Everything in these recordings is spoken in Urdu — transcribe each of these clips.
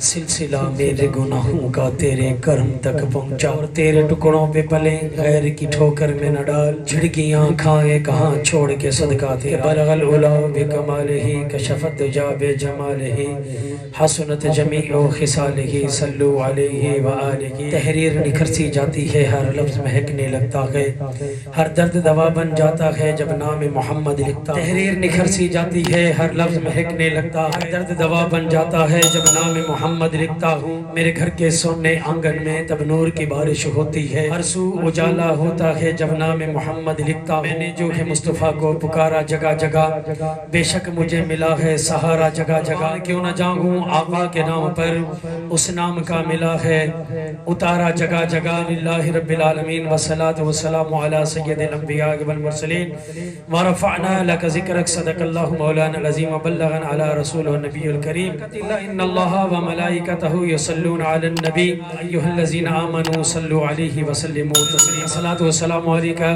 سلسلہ میرے گناہوں کا تیرے کرم تک پہنچا، اور تیرے ٹکڑوں پہ پلے غیر کی ٹھوکر میں نہ ڈال، جھڑکیاں کھائے کہاں چھوڑ کے صدقہ تیرا، بلغ العلا بکمالہ کشفت دجا بجمالہ حسنت جمیع خصالہ صلو علیہ وآلہ۔ تحریر نکھر سی جاتی ہے، ہر لفظ مہکنے لگتا ہے، ہر درد دوا بن جاتا ہے جب نام محمد لکھتا ہوں۔ تحریر نکھر سی جاتی ہے، ہر لفظ مہکنے لگتا ہے، ہر درد دوا بن جاتا ہے جب نام محمد لکھتا ہوں۔ میرے گھر کے سونے آنگن میں تب نور کی بارش ہوتی ہے، ہر سو اجالا ہوتا ہے جب نام محمد لکھتا ہوں۔ میں نے جو ہے مصطفیٰ کو پکارا جگہ جگہ، بے شک مجھے ملا ہے سہارا جگہ جگہ، کیوں نہ جاؤں آقا کے نام پر، اس نام کا ملا ہے اتارا جگہ جگہ۔ للہ رب العالمین والصلاة والسلام علی سید الانبیاء والمرسلین ورفعنا لك ذکرک، صدق اللہ مولانا العظیم وبلغنا علی رسول النبی الکریم۔ ان اللہ وملائکتہ یصلون علی النبی ایہا الذین آمنوا صلوا علیہ وسلموا تسلیما۔ صلاۃ والسلام علیکہ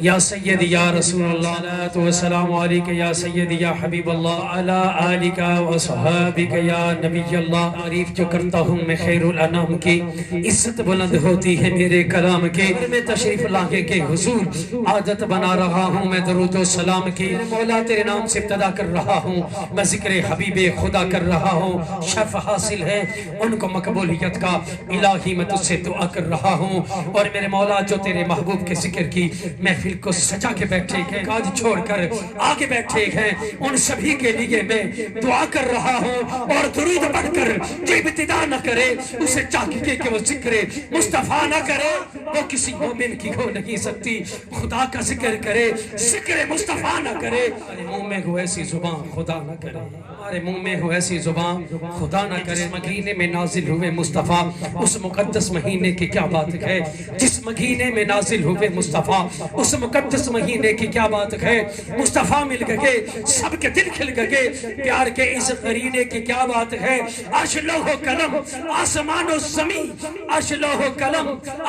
یا سیدی یا رسول اللہ، صلاۃ والسلام علیکہ یا سیدی یا حبیب اللہ، علی آلکہ وصحابکہ یا نبی اللہ۔ تعریف جو کرتا ہوں میں خیر الانام کی، عزت بلند ہوتی ہے میرے کلام کی، میں تشریف لانے کے حضور عادت بنا رہا ہوں میں درود و سلام کی۔ مولا تیرے نام سے ابتدا کر رہا ہوں، میں ذکر حبیب خدا کر رہا ہوں، شرف حاصل ہے ان کو مقبولیت کا، الہی میں تجھ سے دعا کر رہا ہوں۔ اور میرے مولا جو تیرے محبوب کے ذکر کی محفل کو سجا کے بیٹھے ہیں، کاج چھوڑ کر آگے بیٹھے ہیں، ان سبھی کے لیے میں دعا کر رہا ہوں۔ اور درود پڑھ کر جو ابتدا نہ کرے اسے چاہیے کہ وہ ذکر مصطفیٰ نہ کرے، وہ کسی مومن کی ہو نہیں سکتی۔ خدا کا ذکر کرے، ذکر مصطفیٰ نہ کرے، ہمارے منہ میں ہو ایسی زبان خدا نہ کرے، ہمارے منہ میں ہو ایسی زبان خدا نہ کرے۔ مہینے میں نازل ہوئے مصطفیٰ، اس مقدس مہینے کی کیا بات ہے، جس مہینے میں نازل ہوئے مصطفیٰ اس مقدس مہینے کی کیا بات ہے۔ مصطفیٰ مل گئے، سب کے دل کھل گئے، پیار کے اس قرینے کی کیا بات ہے۔ عرش لوح و قلم آسمان و زمین، عرش لوح و قلم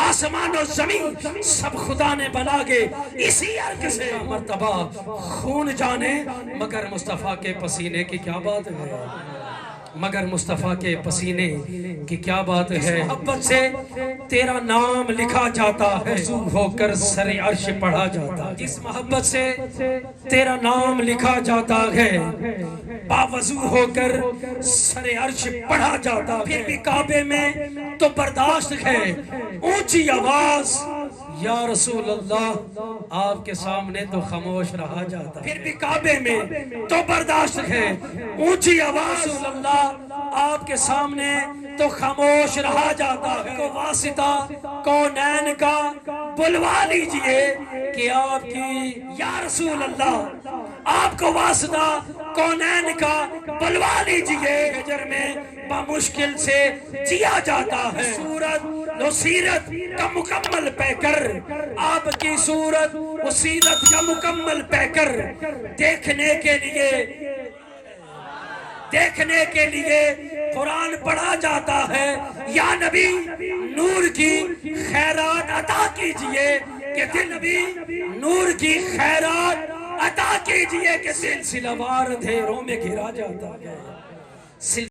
آسمان و زمین، سب خدا نے بنا گے اسی عرق سے مرتبہ خون جانے، مگر مصطفیٰ کے پسینے کی کیا بات ہے، مگر مصطفیٰ کے پسینے کی کیا بات ہے۔ محبت سے تیرا نام لکھا جاتا ہے، وضو ہو کر سر عرش پڑھا جاتا ہے، جس محبت سے تیرا نام لکھا جاتا ہے، باوضو ہو کر سر عرش پڑھا جاتا ہے۔ پھر بھی کعبے میں تو برداشت ہے اونچی آواز، یا رسول اللہ آپ کے سامنے تو خاموش رہا جاتا ہے۔ پھر بھی کعبے میں تو برداشت ہے اونچی آواز، رسول اللہ آپ کے سامنے تو خاموش رہا جاتا ہے۔ کو واسطہ کونین کا بلوا لیجئے کہ آپ کی، یا رسول اللہ آپ کو واسطہ کونین کا بلوا لیجئے، حجر میں بمشکل سے جیا جاتا ہے۔ صورت و سیرت کا مکمل پیکر، آپ کی صورت و سیرت کا مکمل پیکر دیکھنے کے لیے قرآن پڑھا جاتا ہے۔ یا نبی نور کی خیرات عطا کیجئے کہ دل نبی نور کی خیرات عطا کیجئے کہ سلسلہ وار اندھیروں میں گھرا جاتا ہے۔